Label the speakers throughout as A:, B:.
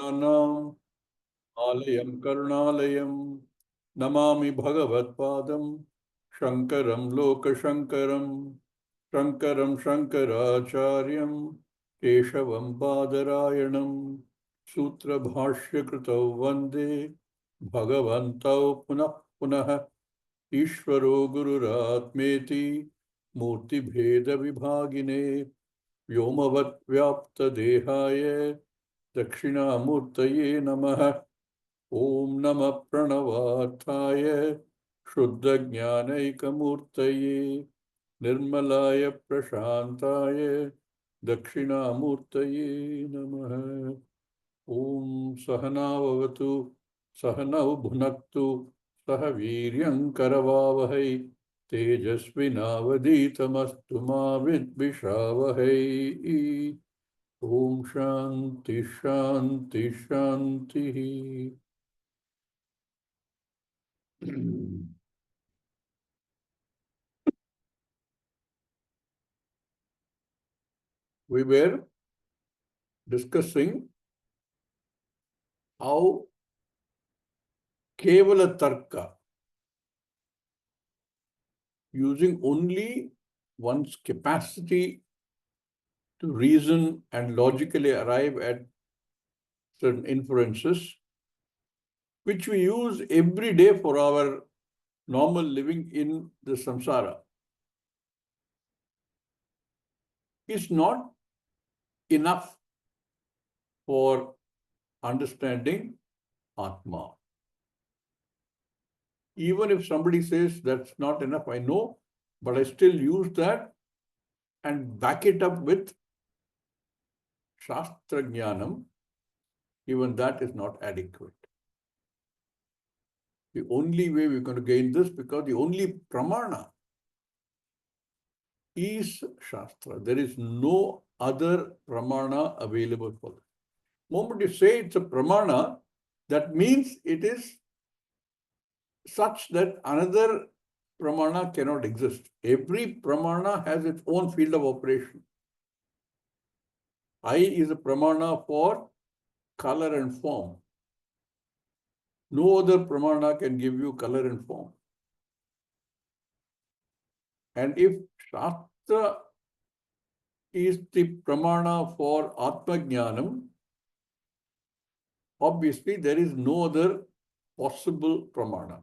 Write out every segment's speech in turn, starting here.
A: Nam Alayam Karunalayam Namami Bhagavatpadam Shankaram Lokashankaram Shankaram Shankaracharyam Keshavam Badarayanam Sutra Bhashya Kritau Vande Bhagavantau Punah Punah Ishvaro Gururatmeti Murti Bheda Vibhagine Vyomavat Vyapta Dehaya Dakshinamurtaye Namaha Om Namah Pranavathaya Shuddha-jnanaikamurtaye Nirmalaya Prashantaya Dakshinamurtaye Namaha Om Sahanavavatu Sahanau Bhunaktu Sahaviryam Karavavahai Tejasvinavaditamastu ma vidvishavahai Om Shanti Shanti Shanti. We were discussing how Kevala Tarka, using only one's capacity to reason and logically arrive at certain inferences, which we use every day for our normal living in the samsara, is not enough for understanding Atma. Even if somebody says that's not enough, I know, but I still use that and back it up with Shastra Jnanam, even that is not adequate. The only way we're going to gain this, because the only pramana is Shastra. There is no other pramana available for this. The moment you say it's a pramana, that means it is such that another pramana cannot exist. Every pramana has its own field of operation. I is a pramana for color and form. No other pramana can give you color and form. And if Shastra is the pramana for Atma Jnanam, obviously there is no other possible pramana.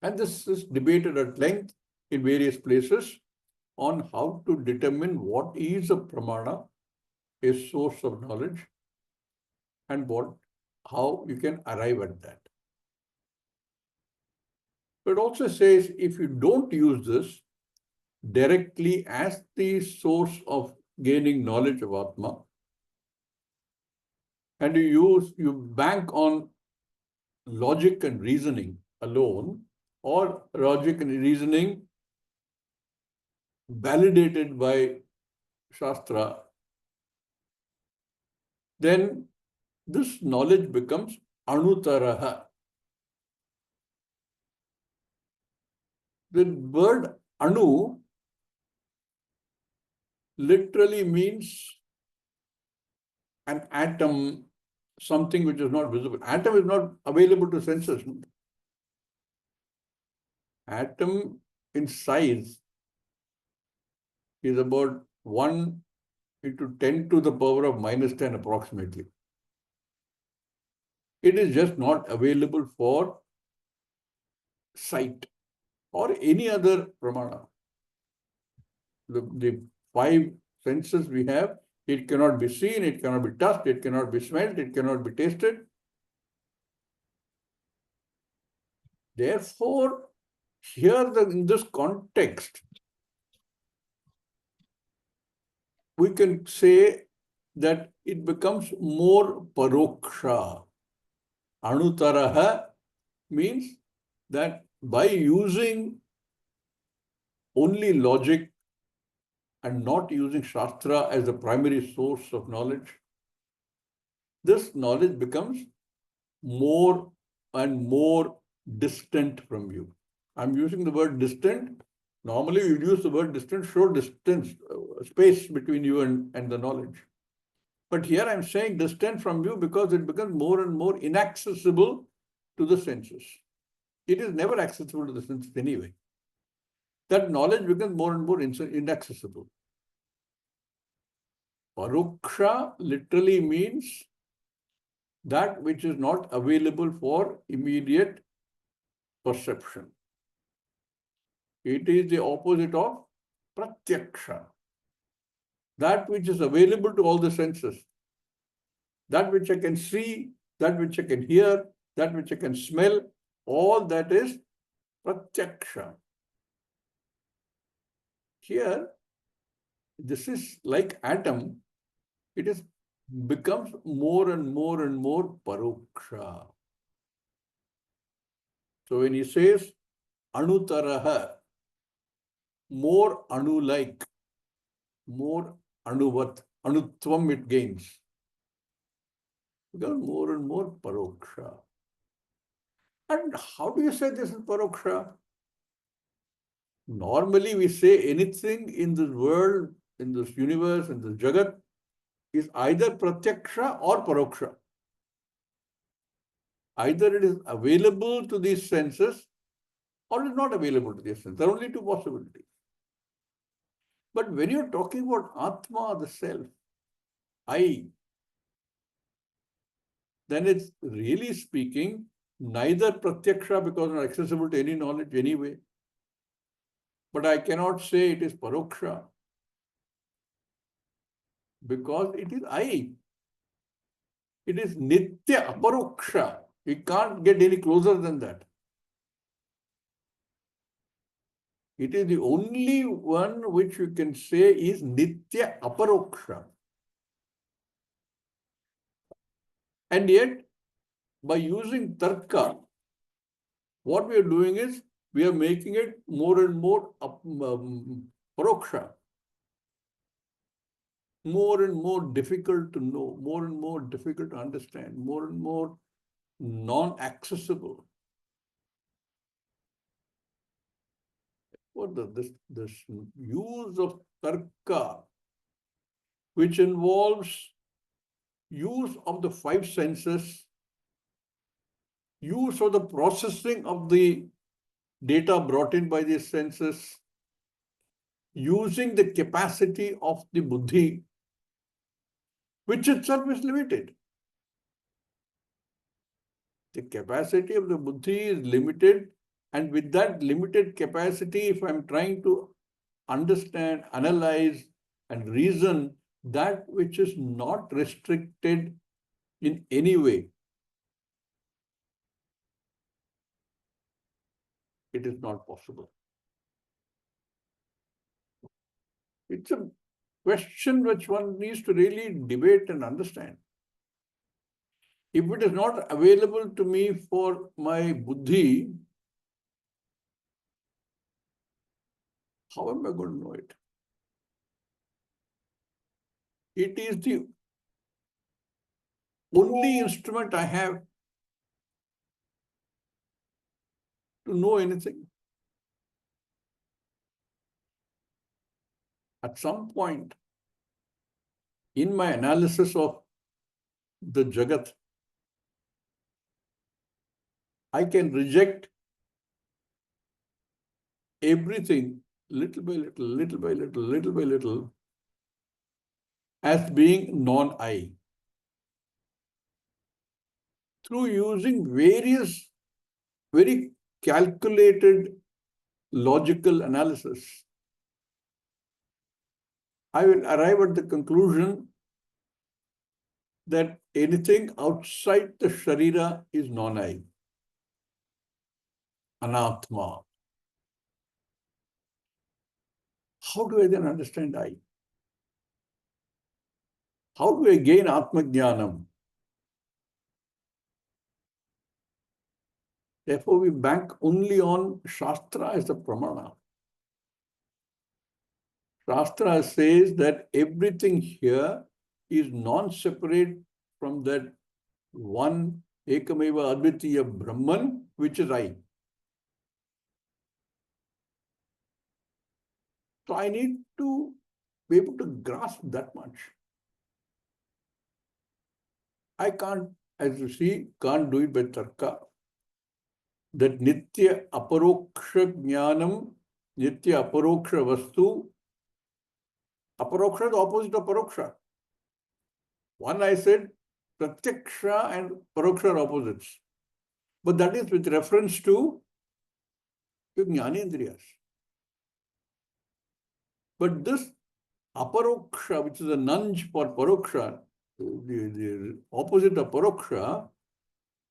A: And this is debated at length in various places on how to determine what is a pramana, a source of knowledge, and how you can arrive at that. But it also says if you don't use this directly as the source of gaining knowledge of Atma, and you bank on logic and reasoning alone, or logic and reasoning validated by Shastra, then this knowledge becomes anutaraha. The word anu literally means an atom, something which is not visible. Atom is not available to senses. Atom in size is about 1 into 10 to the power of minus 10 approximately. It is just not available for sight or any other pramana. The 5 senses we have, it cannot be seen, it cannot be touched, it cannot be smelled, it cannot be tasted. Therefore, here in this context, we can say that it becomes more paroksha. Anutaraha means that by using only logic and not using Shastra as the primary source of knowledge, this knowledge becomes more and more distant from you. I'm using the word distant. Normally, we use the word distant, show distance, space between you and the knowledge. But here I'm saying distant from you because it becomes more and more inaccessible to the senses. It is never accessible to the senses anyway. That knowledge becomes more and more inaccessible. Paroksha literally means that which is not available for immediate perception. It is the opposite of pratyaksha. That which is available to all the senses. That which I can see, that which I can hear, that which I can smell, all that is pratyaksha. Here, this is like atom, it is becomes more and more and more paroksha. So when he says anutaraha, more anu-like, more anuvat, anutvam it gains. Becomes more and more paroksha. And how do you say this is paroksha? Normally we say anything in this world, in this universe, in this jagat, is either pratyaksha or paroksha. Either it is available to these senses or it is not available to these senses. There are only two possibilities. But when you're talking about Atma, the self, I, then it's really speaking neither pratyaksha because not accessible to any knowledge anyway. But I cannot say it is paroksha because it is I. It is nitya aparoksha. We can't get any closer than that. It is the only one which you can say is nitya aparoksha. And yet, by using tarka, what we are doing is we are making it more and more paroksha, more and more difficult to know, more and more difficult to understand, more and more non-accessible. What this use of tarka, which involves use of the five senses, use of the processing of the data brought in by these senses, using the capacity of the buddhi, which itself is limited. The capacity of the buddhi is limited, and with that limited capacity, if I'm trying to understand, analyze, and reason that which is not restricted in any way, it is not possible. It's a question which one needs to really debate and understand. If it is not available to me for my buddhi, how am I going to know it? It is the only instrument I have to know anything. At some point, in my analysis of the Jagat, I can reject everything little by little, little by little, little by little as being non-I. Through using various very calculated logical analysis, I will arrive at the conclusion that anything outside the Sharira is non-I, anatma. How do I then understand I? How do I gain Atma Jnanam? Therefore, we bank only on Shastra as a pramana. Shastra says that everything here is non-separate from that one Ekameva Advitiya Brahman, which is I. So I need to be able to grasp that much. I can't, as you see, can't do it by tarka. That nitya aparoksha jnanam, nitya aparoksha vastu, aparoksha is the opposite of paroksha. One I said, pratyaksha and paroksha are opposites. But that is with reference to your jnanendriyas. But this aparoksha, which is a nunge for paroksha, the opposite of paroksha,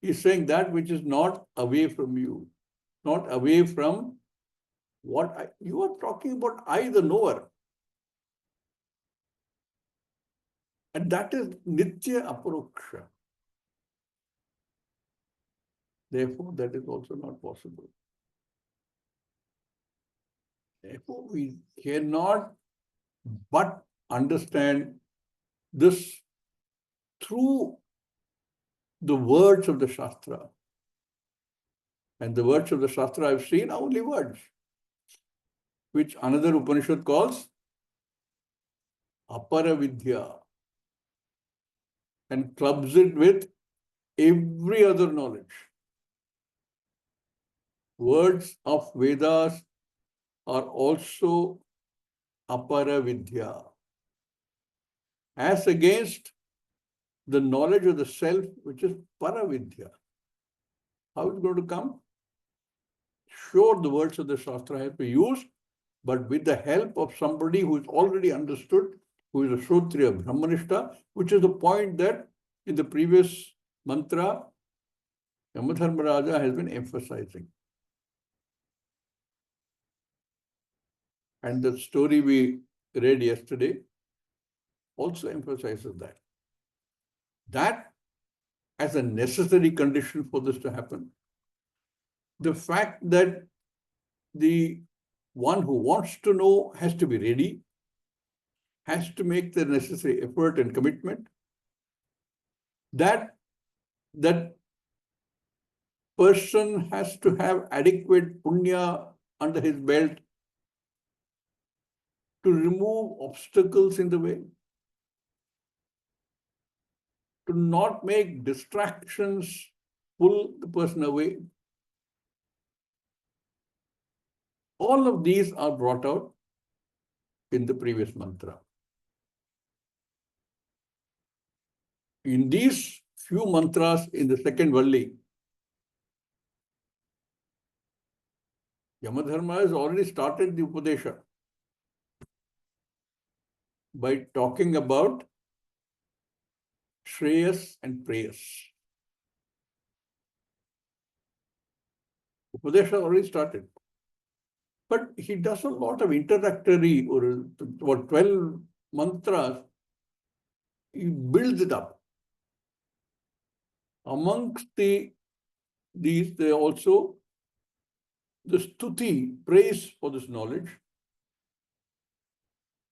A: is saying that which is not away from you, not away from what you are talking about, I, the knower. And that is nitya aparoksha. Therefore, that is also not possible. Therefore, we cannot but understand this through the words of the Shastra. And the words of the Shastra I've seen are only words, which another Upanishad calls aparavidya, and clubs it with every other knowledge. Words of Vedas are also aparavidya, as against the knowledge of the self, which is paravidya. How is it going to come? Sure, the words of the Shastra have to be used, but with the help of somebody who is already understood, who is a Shrotriya Brahmanishta, which is the point that in the previous mantra, Yamadharmaraja has been emphasizing. And the story we read yesterday also emphasizes that. That as a necessary condition for this to happen. The fact that the one who wants to know has to be ready, has to make the necessary effort and commitment, that person has to have adequate punya under his belt to remove obstacles in the way, to not make distractions pull the person away. All of these are brought out in the previous mantra. In these few mantras in the second Valli, Yamadharma has already started the Upadesha by talking about Shreyas and Preyas. Upadesha already started. But he does a lot of introductory or 12 mantras. He builds it up. Amongst these, there also the stuti, praise for this knowledge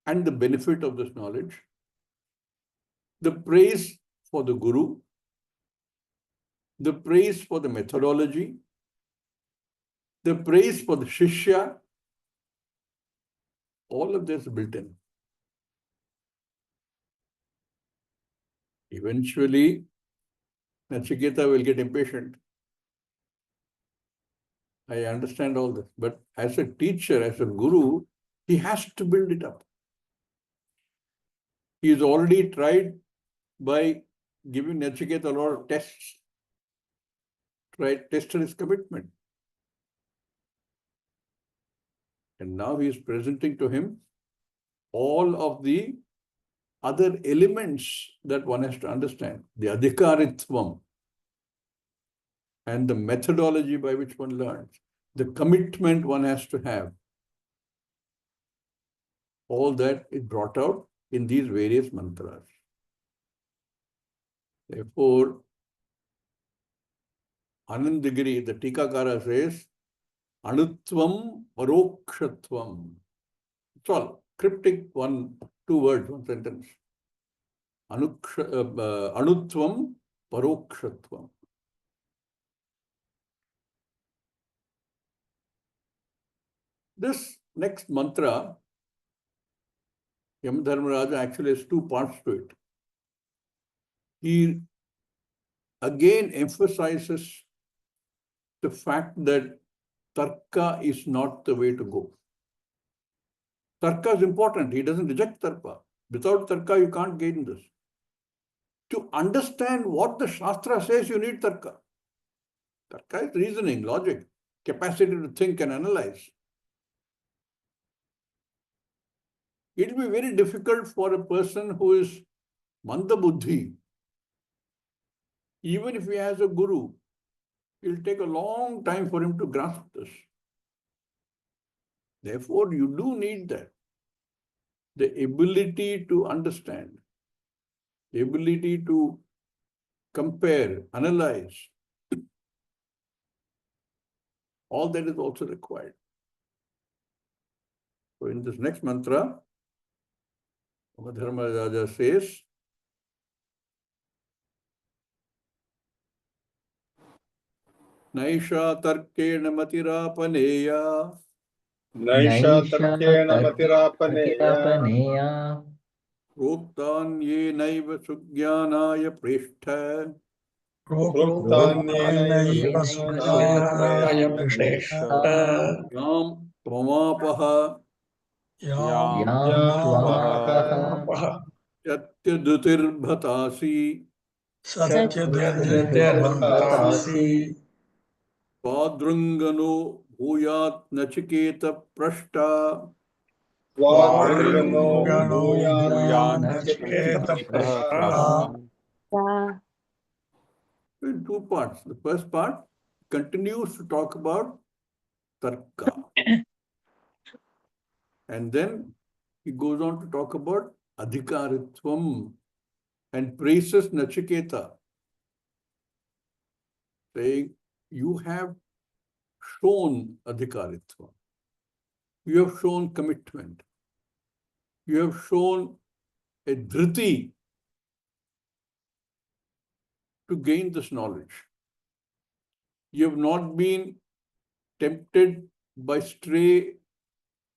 A: and the benefit of this knowledge, the praise for the guru, the praise for the methodology, the praise for the shishya, all of this built in. Eventually, Nachiketa will get impatient. I understand all this, but as a teacher, as a guru, he has to build it up. He's already tried by giving Nachiketa a lot of tests, tested his commitment. And now he is presenting to him all of the other elements that one has to understand. The adhikaritvam and the methodology by which one learns, the commitment one has to have. All that is brought out in these various mantras. Therefore, Anandagiri, the Tikakara says, Anutvam Parokshatvam. It's all cryptic, two words, one sentence. Anutvam Parokshatvam. This next mantra, Yamadharmaraja actually has two parts to it. He again emphasizes the fact that tarka is not the way to go. Tarka is important. He doesn't reject tarka. Without tarka, you can't gain this. To understand what the Shastra says, you need tarka. Tarka is reasoning, logic, capacity to think and analyze. It will be very difficult for a person who is manda buddhi. Even if he has a guru, it will take a long time for him to grasp this. Therefore, you do need that. The ability to understand, the ability to compare, analyze, all that is also required. So in this next mantra, Dharmaraja says, Naisha tarkena matirapaneya.
B: Naisha tarkena matirapaneya.
A: Proktan ye naiva sugyanaya preshta.
B: Proktanyenaiva sugyanaya preshta.
A: Yam tvamapaha.
B: Yam tvamapaha.
A: Satyadutirbhatasi.
B: Satyadhyarvatasi.
A: Padrungano bhuyat nachiketa prashta.
B: Vadrungano bhuyat nachiketa prashta.
A: In two parts. The first part continues to talk about tarka. And then he goes on to talk about adhikaritvam and praises Nachiketa, saying, you have shown adhikaritvam. You have shown commitment. You have shown a dhriti to gain this knowledge. You have not been tempted by stray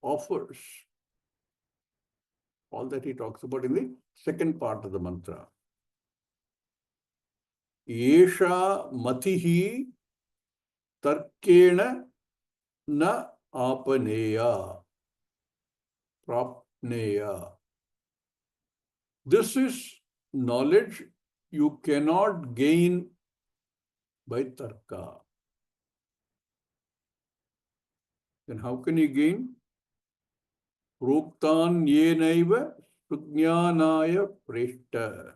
A: offers. All that he talks about in the second part of the mantra. Yesha matihi tarkena na apaneya. Prapneya. This is knowledge you cannot gain by tarka. Then how can you gain? Proktan yenaiva sujnanaya preshta.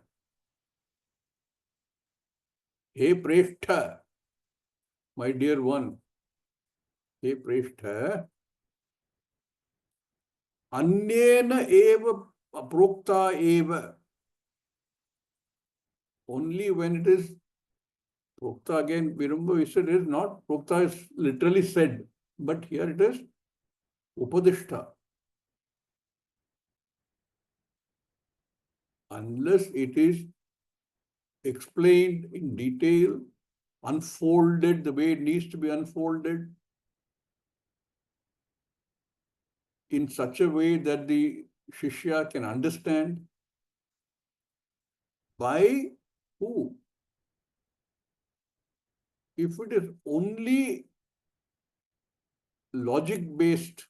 A: Hey preshta, my dear one. Hey preshta. Anyena eva prokta eva. Only when it is prokta, again, remember we said it is not, prokta is literally said, but here it is upadishta. Unless it is explained in detail, unfolded the way it needs to be unfolded, in such a way that the Shishya can understand. By who? If it is only logic-based,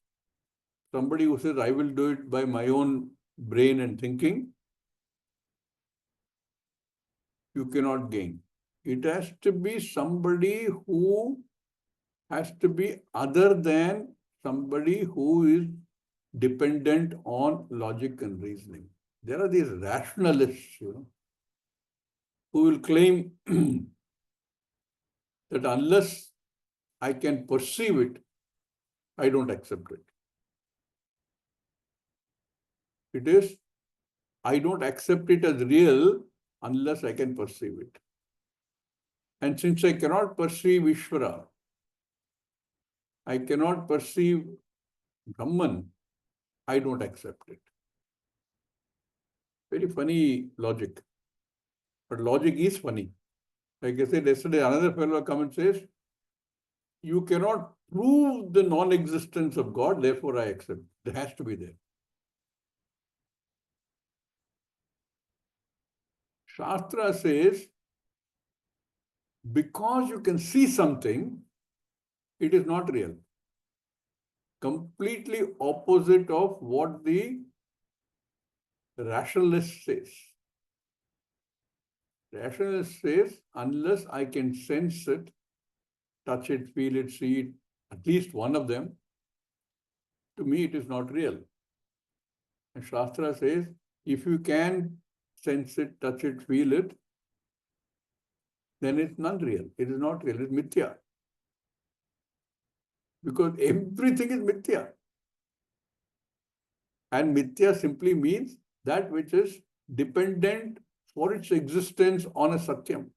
A: somebody who says, I will do it by my own brain and thinking, you cannot gain. It has to be somebody who has to be other than somebody who is dependent on logic and reasoning. There are these rationalists, who will claim that unless I can perceive it, I don't accept it. It is, I don't accept it as real unless I can perceive it. And since I cannot perceive Ishvara, I cannot perceive Brahman, I don't accept it. Very funny logic. But logic is funny. Like I said yesterday, another fellow comes and says, you cannot prove the non-existence of God, therefore I accept. There has to be there. Shastra says, because you can see something, it is not real. Completely opposite of what the rationalist says. Rationalist says, unless I can sense it, touch it, feel it, see it, at least one of them, to me it is not real. And Shastra says, if you can sense it, touch it, feel it, then it's not real. It is not real. It's mithya. Because everything is mithya. And mithya simply means that which is dependent for its existence on a satyam.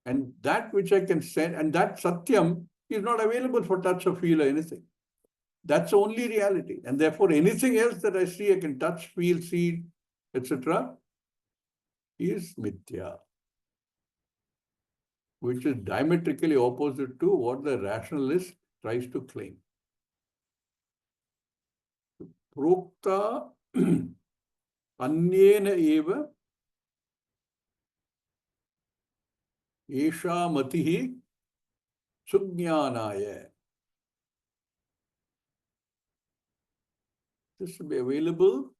A: And that which I can sense, and that satyam is not available for touch or feel or anything. That's the only reality. And therefore, anything else that I see, I can touch, feel, see, etc., is mithya, which is diametrically opposite to what the rationalist tries to claim. Prokta anyena eva esha matihi sujnanaya. This will be available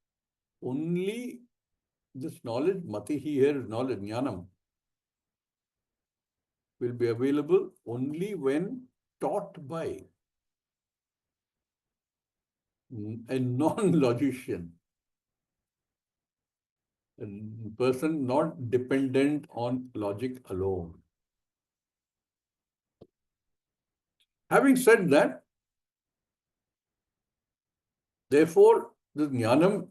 A: only, this knowledge, matihi here is knowledge, jnanam, will be available only when taught by a non-logician, a person not dependent on logic alone. Having said that, therefore, this jnanam,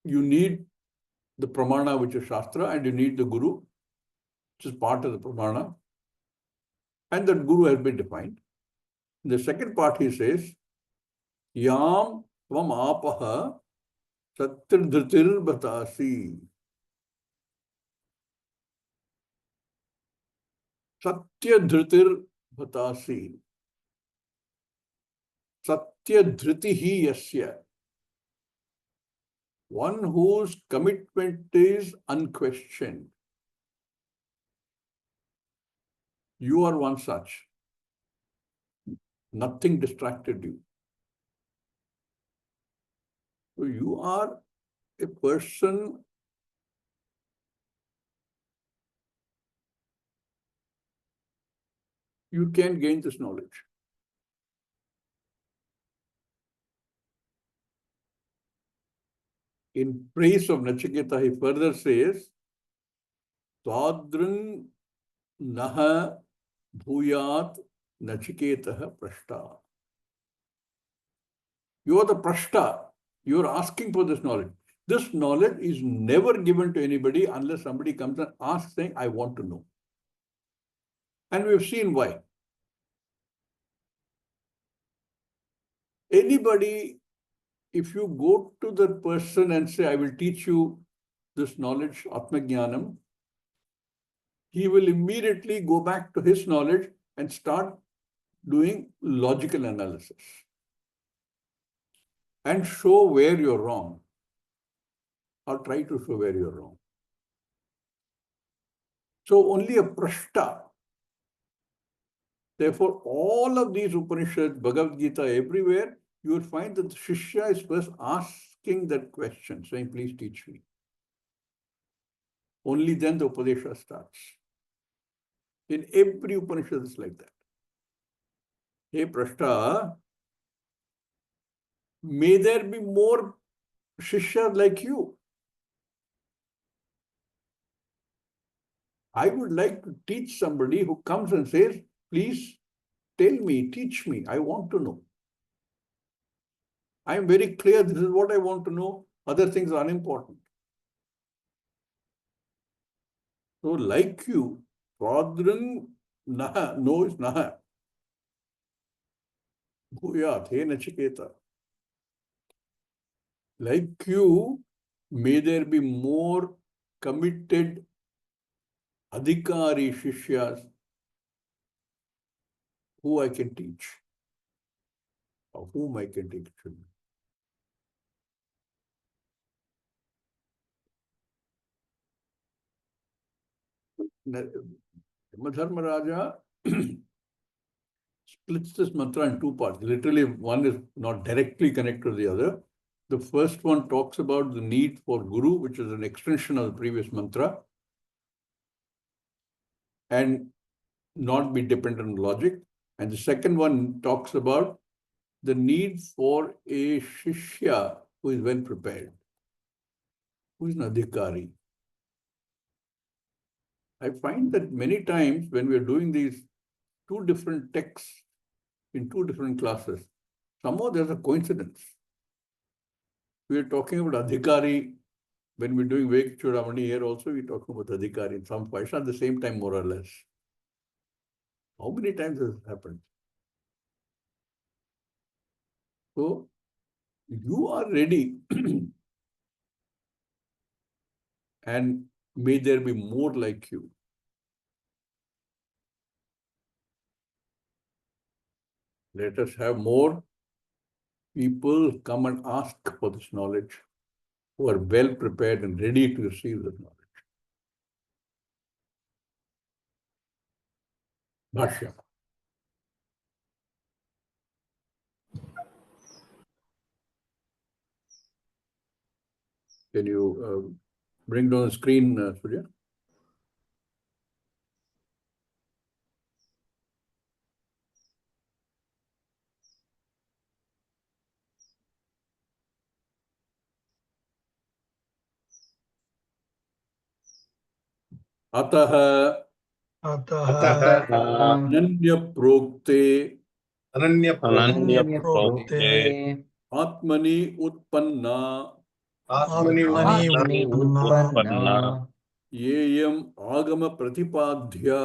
A: you need the pramana, which is Shastra, and you need the Guru, which is part of the pramana. And that Guru has been defined. In the second part, he says, Yam tvam apaha satyadhritir bhatasi. Satyadhritir bhatasi. Satyadhritihi yasya. One whose commitment is unquestioned. You are one such. Nothing distracted you. So you are a person you can gain this knowledge. In praise of Nachiketa, he further says, Tadrang naha bhuyat Nachiketaha prashta. You are the prashta. You are asking for this knowledge. This knowledge is never given to anybody unless somebody comes and asks, saying, I want to know. And we've seen why. Anybody, if you go to the person and say, I will teach you this knowledge, Atma Jnanam, he will immediately go back to his knowledge and start doing logical analysis and show where you're wrong, or try to show where you're wrong. So only a prashta. Therefore, all of these Upanishads, Bhagavad Gita, everywhere, you will find that the Shishya is first asking that question, saying, please teach me. Only then the Upadesha starts. In every Upanishad, it's like that. Hey, Prashta, may there be more Shishya like you. I would like to teach somebody who comes and says, please tell me, teach me, I want to know. I am very clear, this is what I want to know, other things are unimportant. So like you, Pradran Naha, no is Naha. Bhuyat, hey Nachiketa. Like you, may there be more committed Adhikari Shishyas who I can teach, or whom I can teach. Yamadharmaraja splits this mantra in two parts. Literally, one is not directly connected to the other. The first one talks about the need for Guru, which is an extension of the previous mantra, and not be dependent on logic. And the second one talks about the need for a Shishya who is well prepared, who is an Adhikari. I find that many times when we are doing these two different texts in two different classes, somehow there's a coincidence. We are talking about Adhikari. When we're doing Vek Chudamani here also, we're talking about Adhikari in some fashion at the same time, more or less. How many times has this happened? So, you are ready and may there be more like you. Let us have more people come and ask for this knowledge, who are well prepared and ready to receive this knowledge. Bashyam. Can you bring down the screen, Surya? अतः अनन्य प्रोक्ते आत्मनि उत्पन्ना येयम् आगम प्रतिपाद्या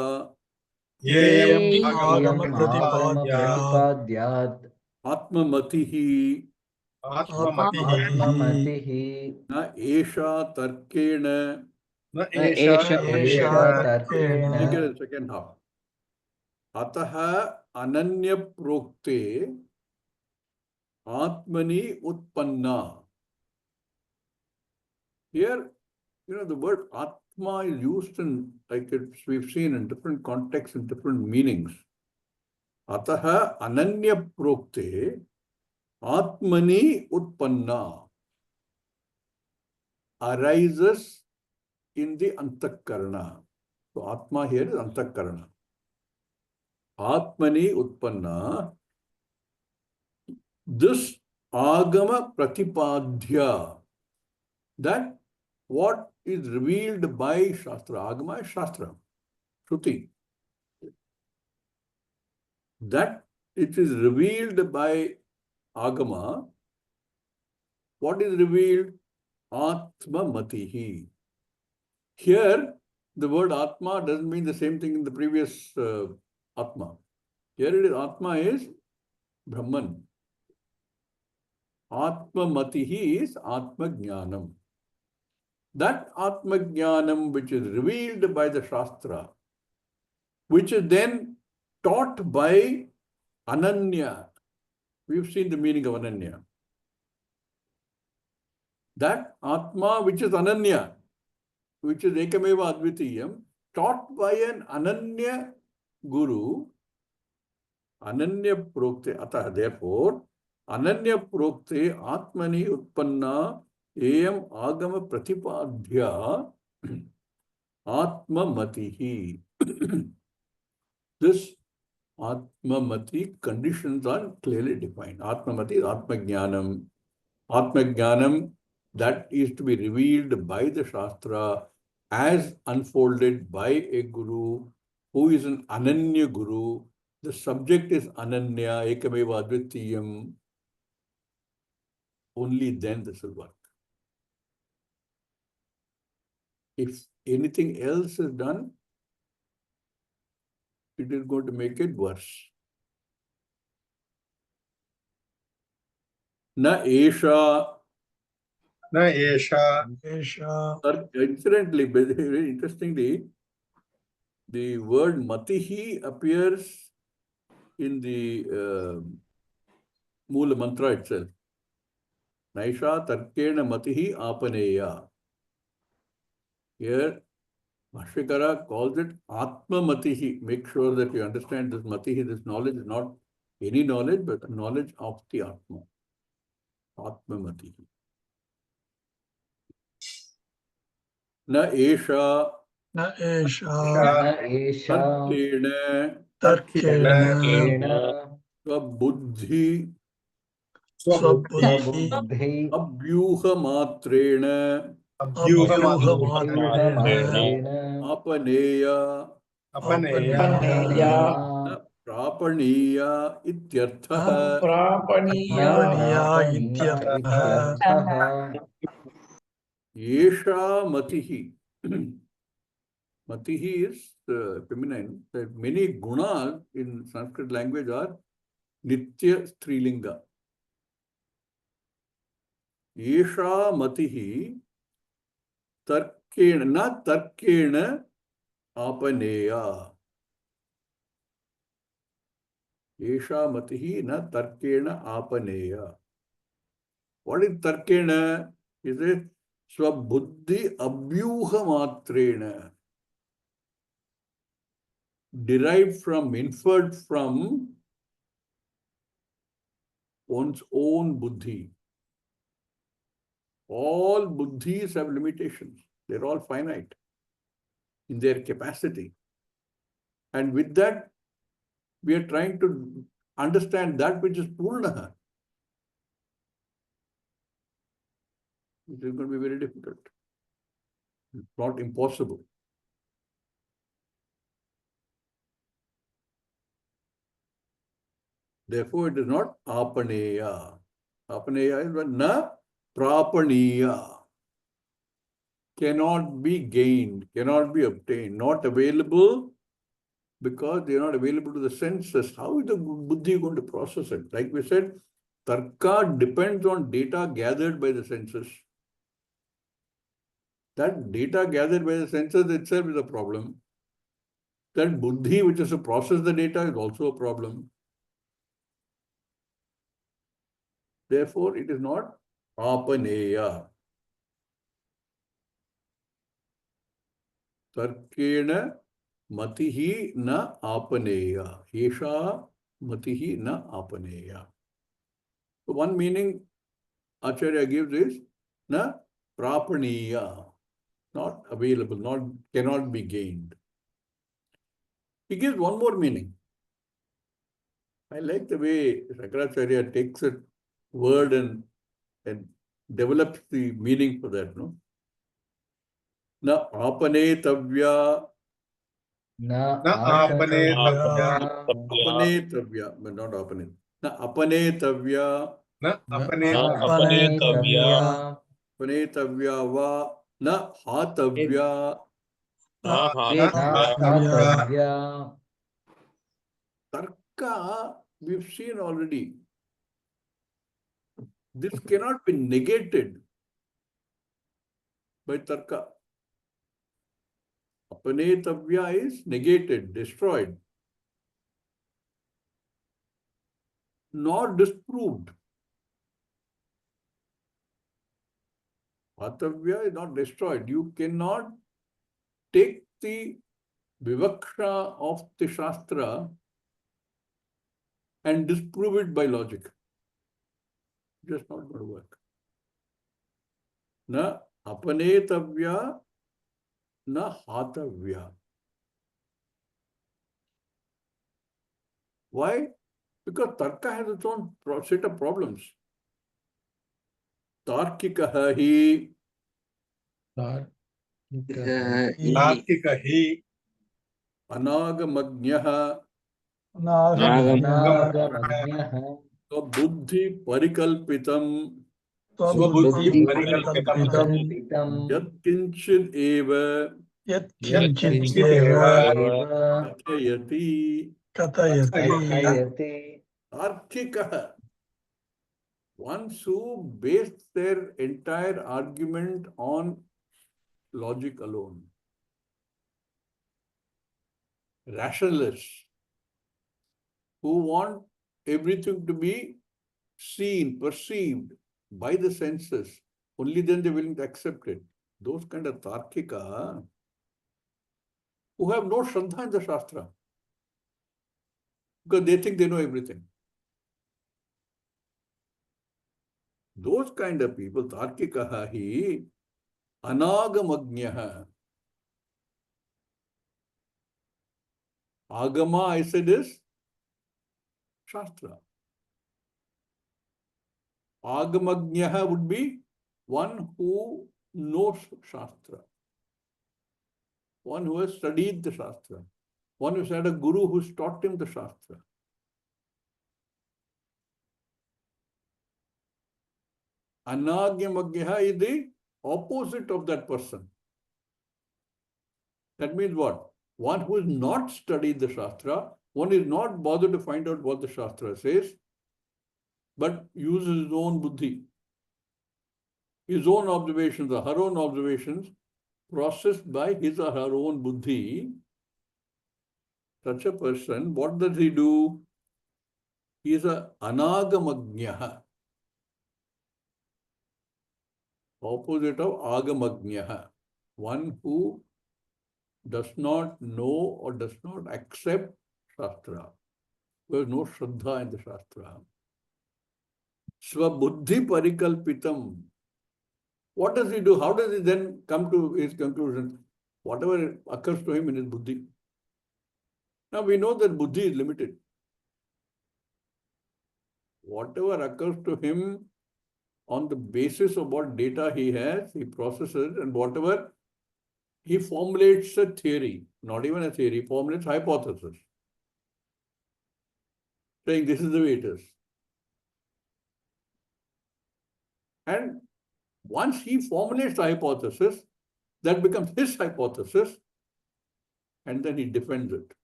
A: आत्ममतिः न एषा तर्केण second half. अतः अनन्य प्रोक्ते आत्मनि उत्पन्ना. Here, the word Atma is used in, we've seen in different contexts and different meanings. Ataha ananya prokte Atmani utpanna arises in the Antakarana. So Atma here is Antakarana. Atmani utpanna. This Agama Pratipadhya, that what is revealed by Shastra. Agama is Shastra, Shruti. That it is revealed by Agama. What is revealed? Atma Matihi. Here, the word Atma doesn't mean the same thing in the previous Atma. Here it is, Atma is Brahman. Atma Matihi is Atma Jnanam. That Atma Jnanam which is revealed by the Shastra, which is then taught by Ananya. We've seen the meaning of Ananya. That Atma which is Ananya, which is Ekameva Advitiyam, taught by an Ananya Guru, Ananya Prokte Atah. Therefore, Ananya Prokte Atmani Utpanna Eyam Agama Pratipadhya Atma Matihi. This Atma Mati conditions are clearly defined. Atma Mati is Atma Jnanam. Atma Jnanam, that is to be revealed by the Shastra as unfolded by a Guru who is an Ananya Guru. The subject is Ananya, Ekameva Advitiyam. Only then this will work. If anything else is done, it is going to make it worse. Na Esha. Incidentally, very interestingly, the word Matihi appears in the Mula Mantra itself. Naisha Tarkena Matihi Apaneya. Here, Bhashyakara calls it Atma Matihi. Make sure that you understand this Matihi, this knowledge is not any knowledge, but the knowledge of the Atma. Atma Matihi. Na Esha
B: न एषा
A: Tarkena
B: तर्केण
A: Buddhi
B: स्वबुद्धि
A: Abhyuha Matrena
B: अभ्यूहमात्रेण
A: Apaneya
B: अपनेया
A: Na Prapaniya Ityarthaha.
B: प्रापणीया इत्यर्थः
A: Yesha Matihi. Matihi is feminine. There are many gunas in Sanskrit language are Nitya Strilinga. Yesha Matihi Tarkena, na Tarkena Apaneya. Yesha Matihi na Tarkena Apaneya. What is Tarkena? Is it Swabuddhi Abhyuha Matrena. Derived from, inferred from one's own buddhi. All buddhis have limitations. They're all finite in their capacity. And with that, we are trying to understand that which is Purna. It is going to be very difficult. It's not impossible. Therefore, it is not Apaneya. Apaneya is na Prapaniya. Cannot be gained, cannot be obtained, not available because they are not available to the senses. How is the buddhi going to process it? Like we said, tarka depends on data gathered by the senses. That data gathered by the senses itself is a problem. That buddhi, which is to process the data, is also a problem. Therefore, it is not apaneya. Tarkena matihi na apaneya. Esha matihi na apaneya. So one meaning Acharya gives is na prapaniya, not available, not cannot be gained. He gives one more meaning. I like the way Shankaracharya takes a word and develops the meaning for that. No, na apanetavya,
B: न आपनेतव्या
A: apanetavya, but not apanet. Na apanetavya,
B: न अपनेतव्या
A: apanetavya va, na hatavya.
B: हातव्या
A: Tarka, we've seen already. This cannot be negated by Tarka. Apanetavya is negated, destroyed, nor disproved. Hatavya is not destroyed. You cannot take the vivaksha of the Shastra and disprove it by logic. Just not going to work. Na apanetavya, na hatavya. Why? Because Tarka has its own set of problems. Tarkikaha hi
B: तार्किक हि
A: anagamagnyah
B: नागमज्ञः
A: buddhi parikalpitam
B: स्वबुद्धि परिकल्पितं
A: yatkinchid eva
B: यत्किञ्चिदेव
A: kathayati.
B: कथयति
A: Tarkikaha. Ones who base their entire argument on logic alone. Rationalists who want everything to be seen, perceived by the senses, only then they're willing to accept it. Those kind of Tarkika, who have no Shraddha in the Shastra because they think they know everything. Those kind of people, Tarkikaha hi anagamagnya. Agama, I said, is Shastra. Agamagnya would be one who knows Shastra, one who has studied the Shastra, one who's had a guru who's taught him the Shastra. Anagamagya is the opposite of that person. That means what? One who has not studied the Shastra, one is not bothered to find out what the Shastra says, but uses his own buddhi, his own observations or her own observations, processed by his or her own buddhi. Such a person, what does he do? He is a anagamagnya, opposite of agamagnya, one who does not know or does not accept Shastra. There is no Shraddha in the Shastra. Swabuddhi parikalpitam. What does he do? How does he then come to his conclusion? Whatever occurs to him in his buddhi. Now we know that buddhi is limited. Whatever occurs to him on the basis of what data he has, he processes, and whatever he formulates a theory, not even a theory, he formulates hypothesis, saying this is the way it is. And once he formulates the hypothesis, that becomes his hypothesis, and then he defends it.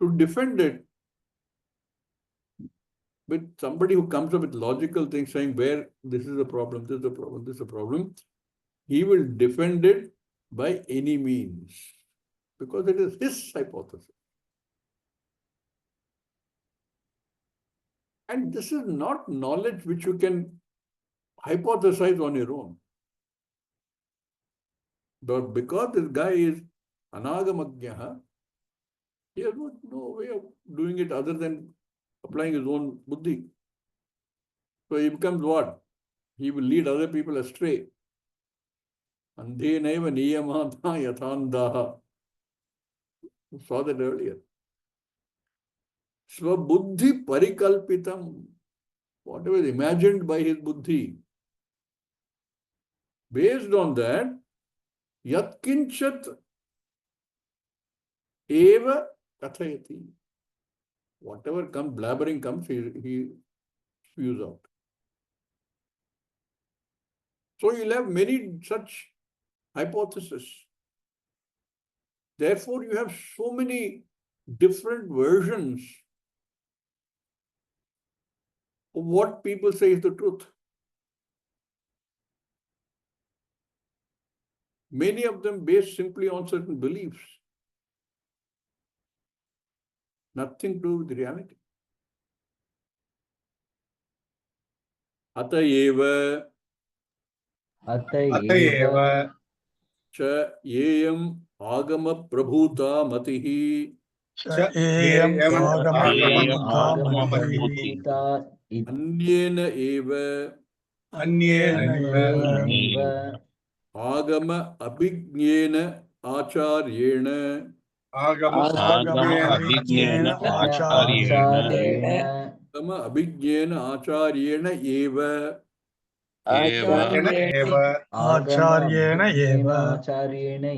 A: To defend it with somebody who comes up with logical things saying where this is a problem, this is a problem, this is a problem, he will defend it by any means because it is his hypothesis. And this is not knowledge which you can hypothesize on your own. But because this guy is anagamagnya, he has no way of doing it other than applying his own buddhi. So he becomes what? He will lead other people astray. Andhenaiva niyamata yathandaha. We saw that earlier. Swabuddhi parikalpitam. Whatever is imagined by his buddhi. Based on that, yatkinchat eva kathayati. Whatever comes, blabbering comes, he spews out. So you'll have many such hypotheses. Therefore, you have so many different versions of what people say is the truth. Many of them based simply on certain beliefs. Nothing to do with reality. Atayeva cha yeyam agama prabhuta matihi anyena eva agama abhignena acharyena agama abhignena acharyena eva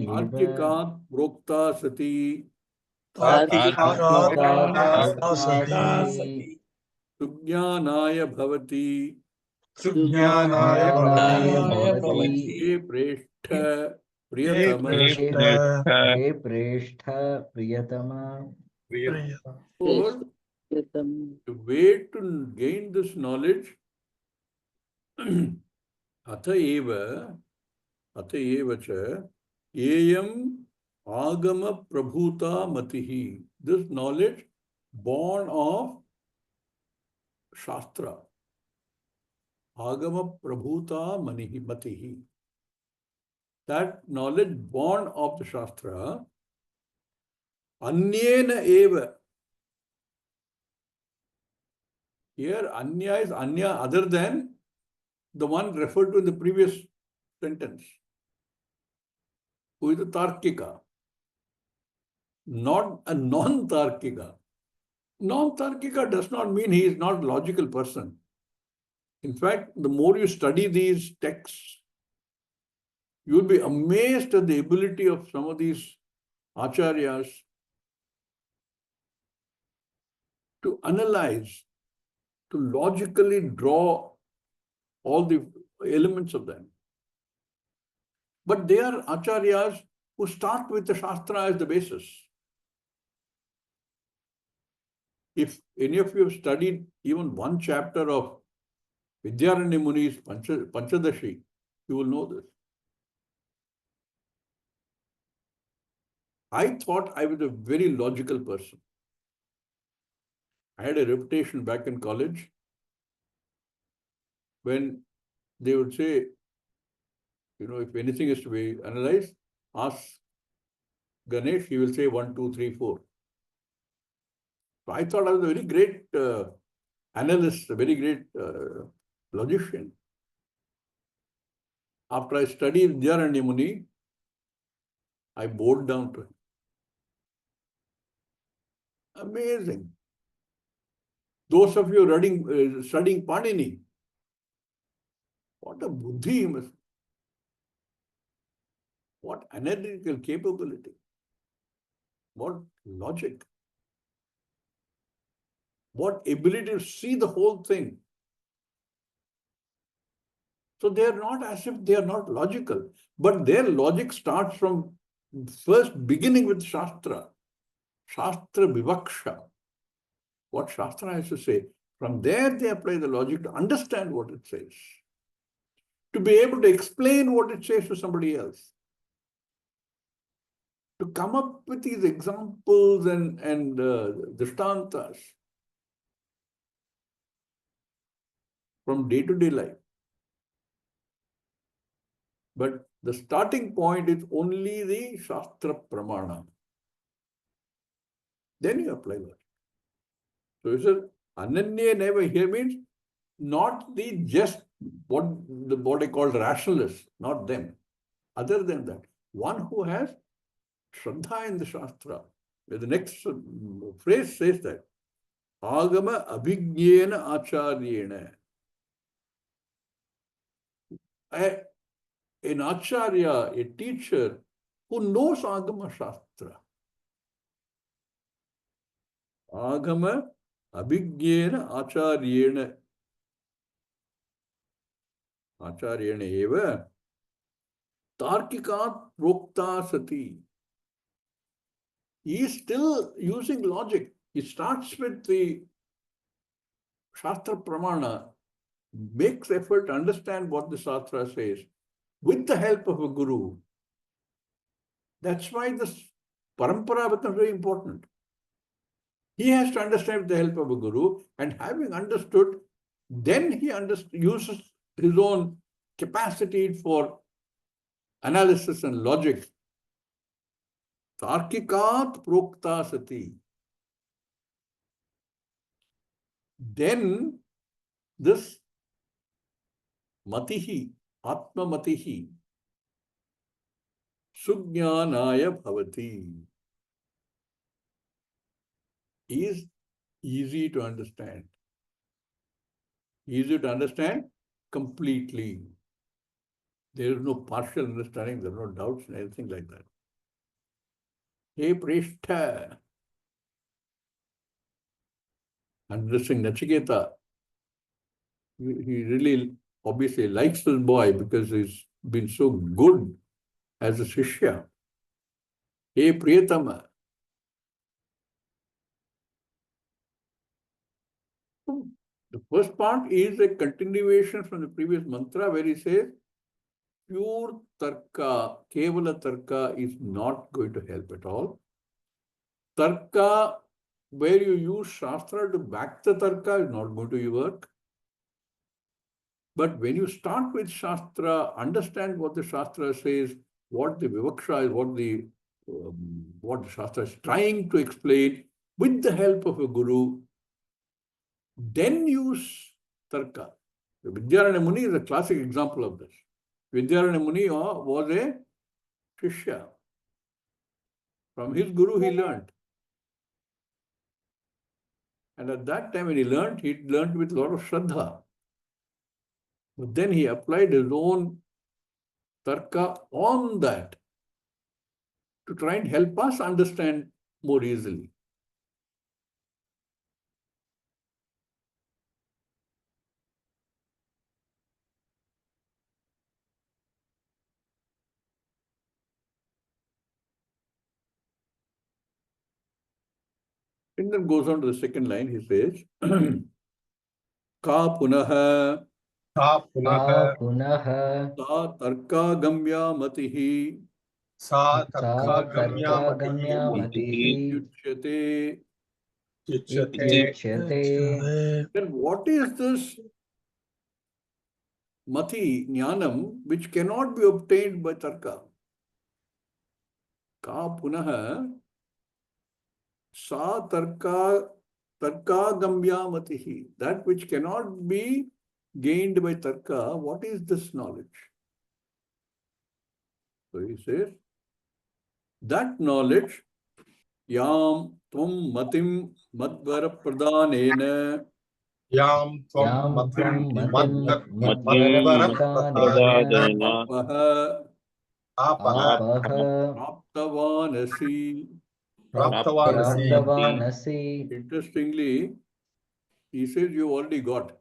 A: Artikat prokta sati Sujnanaya bhavati He Preshtha Priyatama. For the way to gain this knowledge, Atha eva cha Eyam Agama Prabhuta Matihi. This knowledge born of Shastra. Agama Prabhuta Matihi. that knowledge born of the Shastra, Anyena eva. Here, Anya is Anya other than the one referred to in the previous sentence, who is a Tarkika, not a non-Tarkika. Non-Tarkika does not mean he is not a logical person. In fact, the more you study these texts, you will be amazed at the ability of some of these acharyas to analyze, to logically draw all the elements of them. But they are acharyas who start with the Shastra as the basis. If any of you have studied even one chapter of Vidyaranya Muni's Panchadashi, you will know this. I thought I was a very logical person. I had a reputation back in college when they would say, you know, if anything is to be analyzed, ask Ganesh, he will say 1, 2, 3, 4. So I thought I was a very great analyst, a very great logician. After I studied Vidyaranya Muni, I bowed down to him. Amazing. Those of you studying Panini, what a buddhi he must. What analytical capability. What logic. What ability to see the whole thing. So they are not as if they are not logical, but their logic starts from first beginning with Shastra. Shastra Vivaksha. What Shastra has to say. From there they apply the logic to understand what it says. To be able to explain what it says to somebody else. To come up with these examples and drishtantas from day-to-day life. But the starting point is only the Shastra Pramana. Then you apply logic. So you said, Ananya never here means not the just what I call rationalists, not them. Other than that, one who has Shraddha in the Shastra. The next phrase says that. Agama abhigyena acharyena. An acharya, a teacher who knows Agama Shastra. Agama abhigyena acharyena. Acharyena eva tarkikat prokta sati. He is still using logic. He starts with the Shastra Pramana, makes effort to understand what the Shastra says with the help of a guru. That's why this parampara becomes very important. He has to understand with the help of a guru, and having understood, then he uses his own capacity for analysis and logic. Tarkikat prokta sati. Then this matihi, atma matihi, sujnanaya bhavati, is easy to understand. Easy to understand completely. There is no partial understanding, there are no doubts and anything like that. Hey Prishtha, addressing Nachiketa, he really obviously likes this boy because he's been so good as a Shishya. Hey Priyatama. The first part is a continuation from the previous mantra where he says, pure tarka, kevala tarka is not going to help at all. Tarka, where you use Shastra to back the tarka, is not going to work. But when you start with Shastra, understand what the Shastra says, what the Vivaksha is, what the Shastra is trying to explain with the help of a guru, then use tarka. Vidyaranya Muni is a classic example of this. Vidyaranya Muni was a Shishya. From his guru he learned. And at that time when he learned with a lot of Shraddha. But then he applied his own tarka on that to try and help us understand more easily. And then goes on to the second line, he says, Ka punaha
C: Ka punaha
A: sa tarka gamya matihi
C: sa
B: Sa
C: tarka
B: tarka gamya matihi
A: yuchyate.
C: ityate.
A: Then what is this mati, jnanam, which cannot be obtained by tarka? Ka punaha sa tarka gamya matihi. That which cannot be gained by tarka, what is this knowledge? So he says, that knowledge, yam tvam matim madvara pradhanena
C: Yam tvam matim
B: madvara pradhanena
A: apaha
B: apaha
A: praptavanasi.
B: praptavanasi.
A: Interestingly, he says you already got.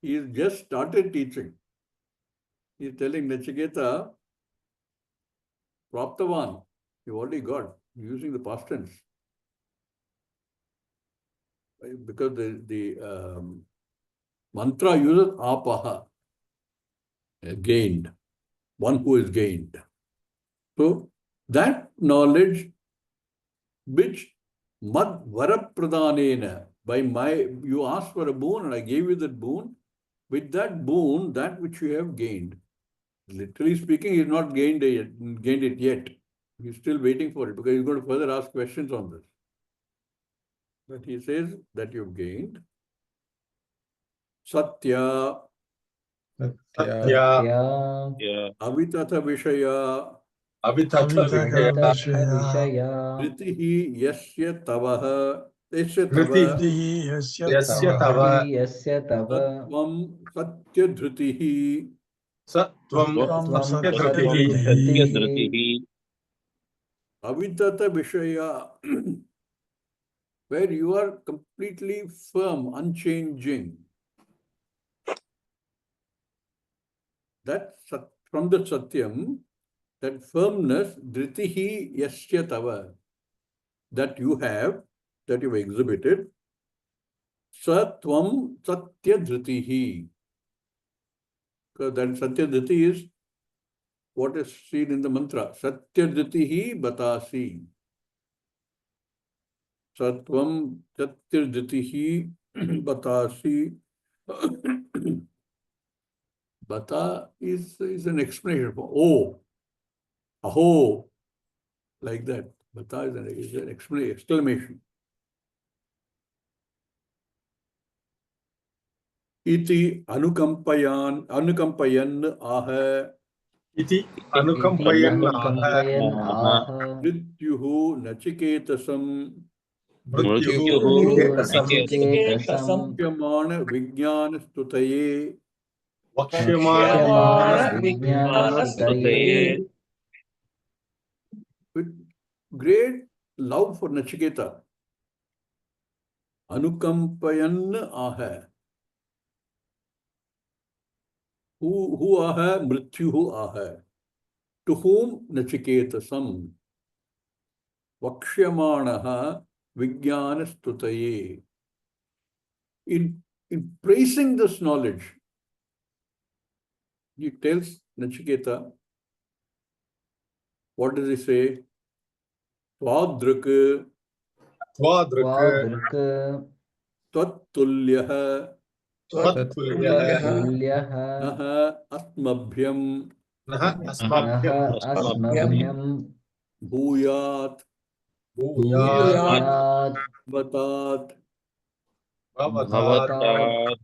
A: He has just started teaching. He is telling Nachiketa, Praptavan, you already got, using the past tense. Because the mantra uses apaha, gained, one who is gained. So that knowledge which mad varapradhanena, you asked for a boon and I gave you that boon. With that boon, that which you have gained. Literally speaking, he has not gained it yet. He's still waiting for it because he's going to further ask questions on this. But he says that you've gained Satya,
B: Satya
A: Avitatha Vishaya,
C: Avitatha
B: Vishaya
A: Dritihi Yasya Tavaha, Yasya Tava,
C: Dritihi yasya tava
B: Yasya Tava
A: Sattvam Satya Dhritihi.
C: Sattvam
B: Sattvam
C: satya
B: Satya
C: dhritihi
B: Dhritihi
A: Avitata Vishaya, where you are completely firm, unchanging. That from the Satyam, that firmness, Dhritihi Yasya Tava, that you have, that you've exhibited, Satvam Satya Dhritihi. Because that Satya Dhriti is what is seen in the mantra. Satya Dhritihi Batasi. Satvam Satya Dhritihi Batasi. Bata is an explanation for oh, aho, like that. Bata is an exclamation. Iti anukampayan aha
C: iti
B: Iti
C: anukampayan
B: Anukampayan Aha
A: mrityuhu nachiketasam
B: Mrityuhu
C: nachiketasam
B: Nachiketasam
A: vakhyamana vijnana stutaye.
B: Vakhyamana
C: Vakshyamana
B: Vijnana Stutaye
A: With great love for Nachiketa. Anukampayan aha. Who aha? Mrityuhu aha. To whom Nachiketasam. Vakshyamanaha vijnana stutaye. In praising this knowledge, he tells Nachiketa, what does he say? Twadruk
B: Twadrika
A: Tvattulyaha
C: Tvatulyaha
B: Tulyaha
A: Naha Atmabhyam
C: नः
B: नः
C: अस्मभ्यं
B: अस्मभ्यं
A: भूयात्
C: भूयात्
B: भूयात्
A: भवतात्.
C: भवतात्
B: भवतात्.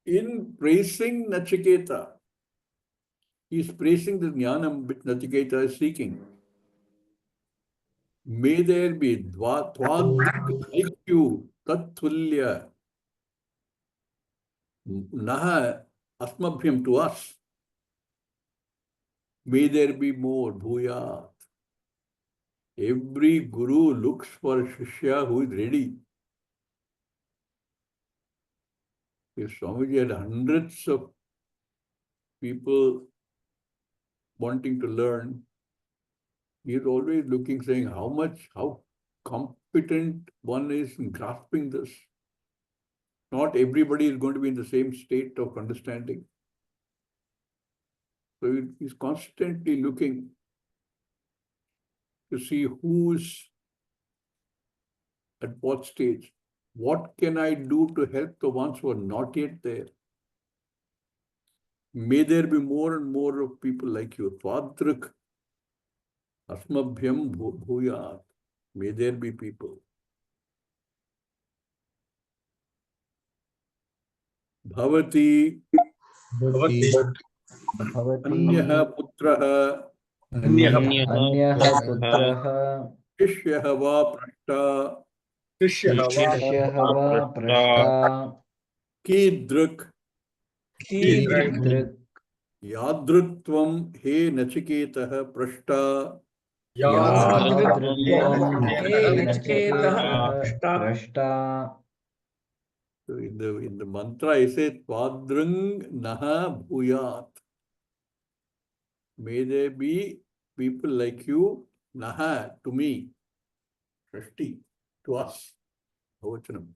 A: In praising Nachiketa, he is praising the jnanam which Nachiketa is seeking. May there be twadrik like you, tattulya, naha asmabhyam to us. May there be more, bhuyat. Every guru looks for a shishya who is ready. If Swamiji had hundreds of people wanting to learn, he is always looking, saying how competent one is in grasping this. Not everybody is going to be in the same state of understanding. So he is constantly looking to see who's at what stage. What can I do to help the ones who are not yet there? May there be more and more of people like you. Twadrik asmabhyam bhuyat. May there be people. Bhavati
C: भवति
B: भवति
A: अन्यः पुत्रः
C: अन्यः
B: अन्यः पुत्रः
A: शिष्यः वा पृष्टा
C: शिष्यः वा
B: शिष्यः वा पृष्टा
A: कीदृक्
B: कीदृक्
A: यादृक्त्वं हे नचिकेतः पृष्टा
B: यादृक्त्वं हे
C: नचिकेतः
B: नचिकेतः पृष्टा.
A: So in the mantra, he says, Twadrung naha bhuyat. May there be people like you, naha, to me, Shashti, to us, Bhavachanam.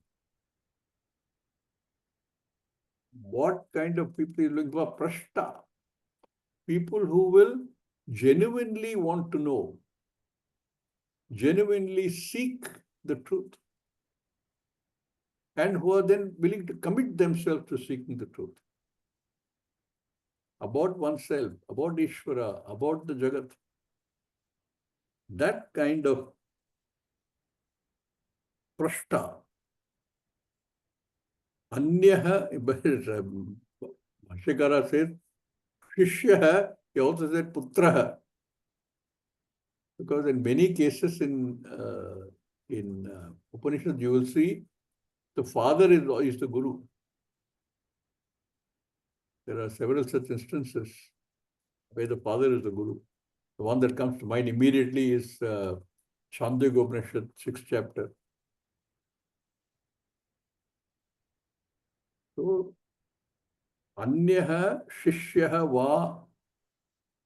A: What kind of people is looking for? Prashta. People who will genuinely want to know, genuinely seek the truth, and who are then willing to commit themselves to seeking the truth. About oneself, about Ishvara, about the Jagat. That kind of prashta. Anyaha, Bhashyakara says, Shishyaha, he also said Putraha. Because in many cases in Upanishad, you will see the father is the guru. There are several such instances where the father is the guru. The one that comes to mind immediately is Chandogya Upanishad, 6th chapter. So, Anyaha Shishyaha Va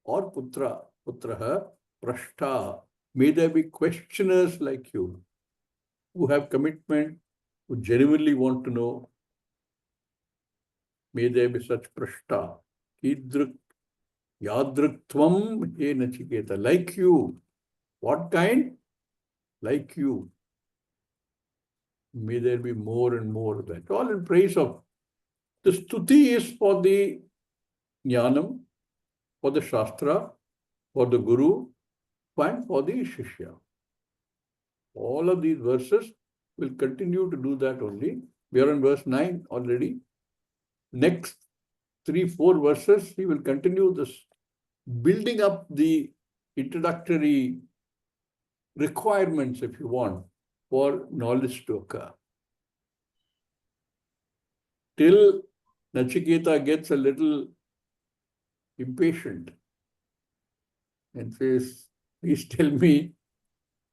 A: or Putraha Prashta. May there be questioners like you who have commitment, who genuinely want to know. May there be such Prashta. Kidrik Yadriktvam he Nachiketa. Like you. What kind? Like you. May there be more and more of that. All in praise of. The stuti is for the jnanam, for the shastra, for the guru, and for the shishya. All of these verses will continue to do that only. We are in verse 9 already. Next 3-4 verses, he will continue this, building up the introductory requirements, if you want, for knowledge to occur. Till Nachiketa gets a little impatient and says, please tell me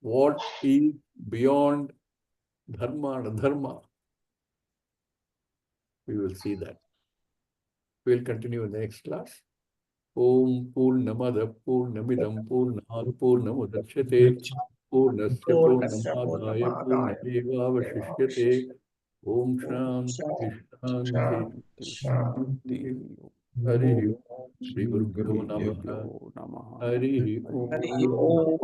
A: what is beyond dharma and adharma. We will see that. We will continue in the next class. Om Purnamada Purnamidam Purnat Purnamudachyate Purnasya Purnamadaya Purnamevavashishyate Om Shanti Shanti
B: Shanti.
A: Hari
B: Om
A: Om Shri
B: Shri
A: Gurubhyo
B: गुरुभ्यो
A: Namaha
B: नमः.
A: Hari
B: Hari
A: Om
B: ओम्.